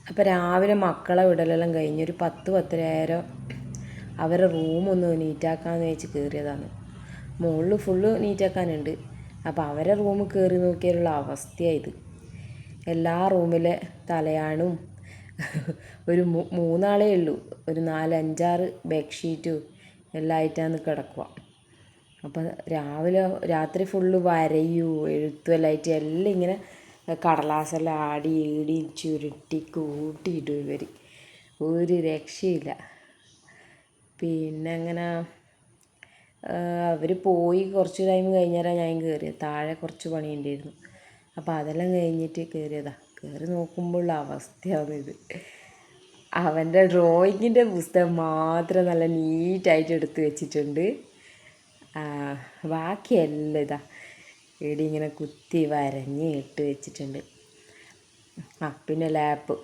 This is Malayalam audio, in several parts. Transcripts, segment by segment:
അപ്പോൾ രാവിലെ മക്കളെ വിടലെല്ലാം കഴിഞ്ഞ് ഒരു 10-10:30 അവരെ റൂമൊന്ന് നീറ്റാക്കാമെന്ന് വെച്ച് കയറിയതാണ്. മുകളിൽ ഫുള്ള് നീറ്റാക്കാനുണ്ട്. അപ്പോൾ അവരെ റൂമിൽ കയറി നോക്കിയാലുള്ള അവസ്ഥയായത്. എല്ലാ റൂമിലെ തലയാണും ഒരു 3 ഉള്ളൂ, ഒരു 4-5-6 ബെഡ്ഷീറ്റും എല്ലാം ആയിട്ടാണ് കിടക്കുക. അപ്പം രാത്രി ഫുള്ള് വരയും എഴുത്തും എല്ലാം ആയിട്ട് എല്ലാം ഇങ്ങനെ കടലാസെല്ലാം ആടി ഈടി ചുരുട്ടി കൂട്ടിയിടും ഇവർ. ഒരു രക്ഷയില്ല. പിന്നെ അങ്ങനെ അവർ പോയി കുറച്ച് ടൈം കഴിഞ്ഞാലാണ് ഞാൻ കയറിയത്. താഴെ കുറച്ച് പണിയുണ്ടായിരുന്നു. അപ്പോൾ അതെല്ലാം കഴിഞ്ഞിട്ട് കയറിയതാണ്. കയറി നോക്കുമ്പോഴുള്ള അവസ്ഥയാണിത്. അവൻ്റെ ഡ്രോയിങ്ങിൻ്റെ പുസ്തകം മാത്രം നല്ല നീറ്റായിട്ട് എടുത്ത് വെച്ചിട്ടുണ്ട്. ബാക്കിയെല്ലാം ഇതാ ഇവിടെ ഇങ്ങനെ കുത്തി വരഞ്ഞ് ഇട്ട് വെച്ചിട്ടുണ്ട്. പിന്നെ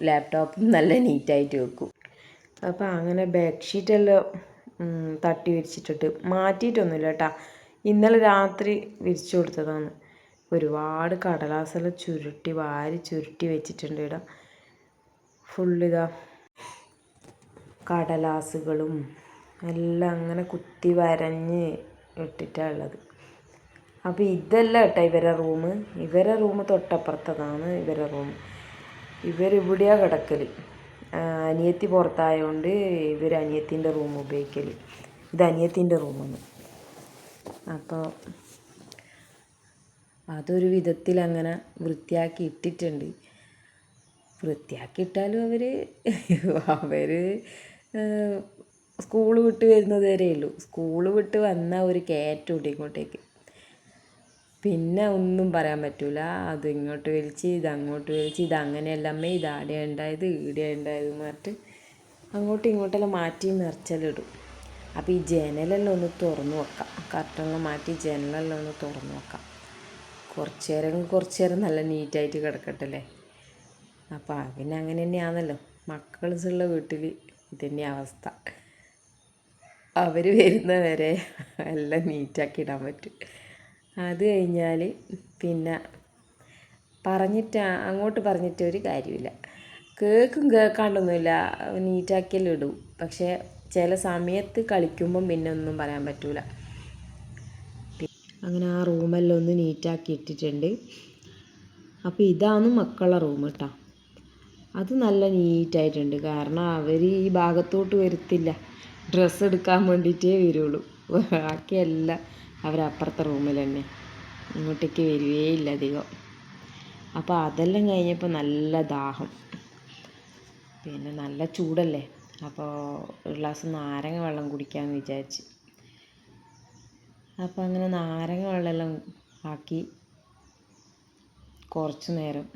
ലാപ്ടോപ്പും നല്ല നീറ്റായിട്ട് വെക്കും. അപ്പോൾ അങ്ങനെ ബെഡ്ഷീറ്റെല്ലാം തട്ടി വിരിച്ചിട്ടിട്ട് മാറ്റിയിട്ടൊന്നുമില്ല കേട്ടോ. ഇന്നലെ രാത്രി വിരിച്ചു കൊടുത്തതാണ്. ഒരുപാട് കടലാസെല്ലാം ചുരുട്ടി വെച്ചിട്ടുണ്ട്. ഇവിടെ ഫുള്ളിതാ കടലാസുകളും എല്ലാം അങ്ങനെ കുത്തി വരഞ്ഞ് ഇട്ടിട്ടാണ് ഉള്ളത്. അപ്പോൾ ഇതല്ല കേട്ടോ ഇവരെ റൂം തൊട്ടപ്പുറത്തതാണ് ഇവരെ റൂം. ഇവരിവിടെയാണ് കിടക്കൽ. അനിയത്തി പുറത്തായതുകൊണ്ട് ഇവർ അനിയത്തിൻ്റെ റൂം ഉപയോഗിക്കൽ. ഇത് അനിയത്തിൻ്റെ റൂമാണ്. അപ്പോൾ അതൊരു വിധത്തിൽ അങ്ങനെ വൃത്തിയാക്കി ഇട്ടിട്ടുണ്ട്. വൃത്തിയാക്കിയിട്ടാലും അവർ സ്കൂൾ വിട്ട് വരുന്നത് വരെ ഉള്ളൂ. സ്കൂൾ വിട്ട് വന്നാൽ ഒരു കയറ്റമുണ്ട് ഇങ്ങോട്ടേക്ക്. പിന്നെ ഒന്നും പറയാൻ പറ്റില്ല. അത് ഇങ്ങോട്ട് വലിച്ച് ഇതങ്ങോട്ട് വലിച്ച് ഇതങ്ങനെയല്ല അമ്മേ, ഇതാടെ ഉണ്ടായത് ഈടെ ഉണ്ടായത് എന്ന് പറഞ്ഞിട്ട് അങ്ങോട്ടും ഇങ്ങോട്ടെല്ലാം മാറ്റി നിറച്ചെല്ലാം. അപ്പോൾ ഈ ജനലെല്ലാം ഒന്ന് തുറന്ന് വെക്കാം. കർട്ടനെല്ലാം മാറ്റി ജനലെല്ലാം ഒന്ന് തുറന്ന് വെക്കാം. കുറച്ച് നേരം നല്ല നീറ്റായിട്ട് കിടക്കട്ടല്ലേ. അപ്പോൾ പിന്നെ അങ്ങനെ തന്നെയാണല്ലോ മക്കളുള്ള വീട്ടിൽ. ഇതന്നെ അവസ്ഥ. അവർ വരുന്നവരെ എല്ലാം നീറ്റാക്കി ഇടാൻ പറ്റും. അത് കഴിഞ്ഞാൽ പിന്നെ അങ്ങോട്ട് പറഞ്ഞിട്ട് ഒരു കാര്യമില്ല. കേൾക്കാണ്ടൊന്നുമില്ല, നീറ്റാക്കിയെല്ലാം ഇടും. പക്ഷേ ചില സമയത്ത് കളിക്കുമ്പം പിന്നെ ഒന്നും പറയാൻ പറ്റില്ല. അങ്ങനെ ആ റൂമെല്ലാം ഒന്ന് നീറ്റാക്കി ഇട്ടിട്ടുണ്ട്. അപ്പോൾ ഇതാണ് മക്കളുടെ റൂം കേട്ടോ. അത് നല്ല നീറ്റായിട്ടുണ്ട്. കാരണം അവർ ഈ ഭാഗത്തോട്ട് വരത്തില്ല, ഡ്രസ്സ് എടുക്കാൻ വേണ്ടിയിട്ടേ വരുള്ളൂ. ബാക്കിയെല്ലാം അവരപ്പുറത്തെ റൂമിൽ തന്നെ, ഇങ്ങോട്ടേക്ക് വരികയില്ല അധികം. അപ്പോൾ അതെല്ലാം കഴിഞ്ഞപ്പോൾ നല്ല ദാഹം, പിന്നെ നല്ല ചൂടല്ലേ. അപ്പോൾ ഒരു ഗ്ലാസ് നാരങ്ങ വെള്ളം കുടിക്കാമെന്ന് വിചാരിച്ച്. അപ്പോൾ അങ്ങനെ നാരങ്ങ വെള്ളമെല്ലാം ആക്കി കുറച്ച് നേരം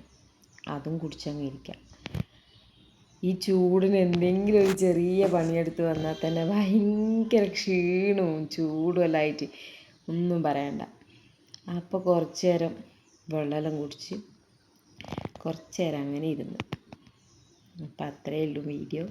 അതും കുടിച്ചങ്ങ് ഇരിക്കാം. ഈ ചൂടിന് എന്തെങ്കിലും ഒരു ചെറിയ പണിയെടുത്ത് വന്നാൽ തന്നെ ഭയങ്കര ക്ഷീണവും ചൂടും എല്ലാം ആയിട്ട് ഒന്നും പറയണ്ട. അപ്പോൾ കുറച്ച് നേരം വെള്ളമെല്ലാം കുടിച്ച് കുറച്ച് നേരം അങ്ങനെ ഇരുന്ന്. അപ്പം അത്രയേ ഉള്ളൂ വീഡിയോ.